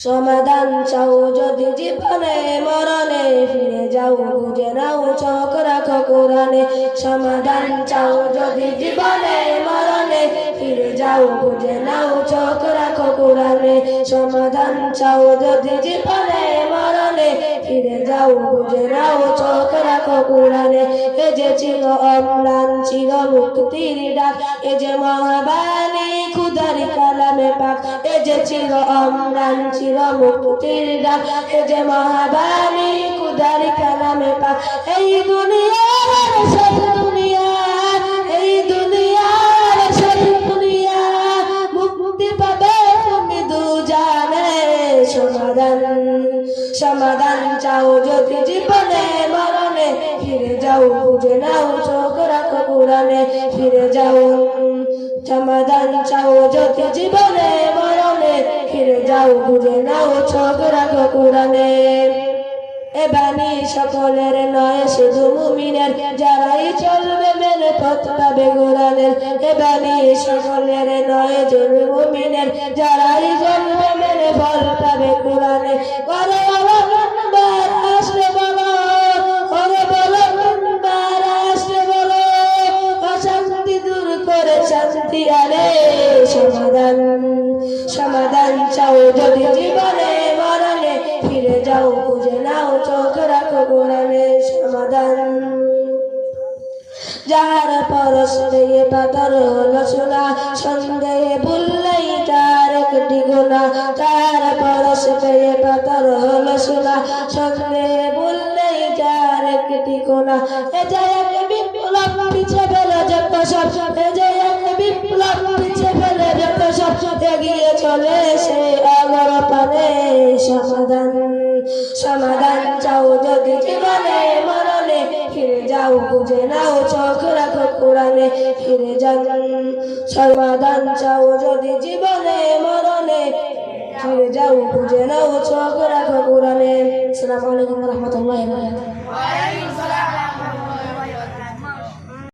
সমাধান চাও যদি জীবনে মরণে, ফিরে যাও বুঝে নাও চোখ রাখো কোরআনে। সমাধান চাও যদি জীবনে মরণে, ফিরে যাও বুঝে নাও চোখ রাখো কোরআনে। সমাধান চাও যদি জীবনে মরণে, ফিরে যাও বুঝে নাও চোখ রাখো কোরআনে। এ যে ছিল অম্লান ছিল মুক্তির ডাক, এ যে মহাবাণী খুদার কালামে পাক। এ যে ছিল অম্লান ছিল মুক্তির ডাক, এ যে মহাবাণী খুদার কালামে পাক। এই দুনিয়ার সব দুনিয়া, এই দুনিয়ার সব দুনিয়া, মুক্তি পাবে তুমি দুজানে। সমাধান চাও যদি জীবনে মরণে, ফিরে যাও বুঝে নাও চোখ রাখো কোরআনে। ফিরে যাও সমাধান চাও যদি জীবনে মরণে, ফিরে যাও বুঝে নাও চোখ রাখো কোরআনে। এ বাণী সকলের নয় শুধু মুমিনের, যারাই চলবে মেনে পথ পাবে কোরআনের। এ বাণী সকলের নয় শুধু মুমিনের, যারাই চলবে মেনে ফল পাবে কোরআনে। করে বার আসলে বলো, ওরে বলো বার আসলে বলো, অশান্তি দূর করে শান্তি আনে। সমাধান চাও যদি জীবনে মরণে, ফিরে যাও বুঝে নাও চোখ রাখো কোরআনে। সমাধান যার পরশ দিয়ে পাথর হলো সোনা, সন্দেহে ভুললেই তার একটি গুনাহ। তার পরশ দিয়ে পাথর হলো সোনা, সন্দেহে ভুললেই তার একটি গুনাহ। এ যে এক বিপ্লব পিছে ফেলে যত সব, এ যে এক বিপ্লব পিছে ফেলে যত সব, এগিয়ে চলে সে আগর পানে। সমাধান চাও যদি জীবনে মরণে, ফিরে যাও বুঝে নাও চোখ রাখো কোরআনে। ফিরে যাও সমাধান চাও যদি জীবনে মরণে, ফিরে যাও বুঝে নাও চোখ রাখো কোরআনে। আসসালামু আলাইকুম ওয়া রাহমাতুল্লাহি ওয়া বারাকাতুহু।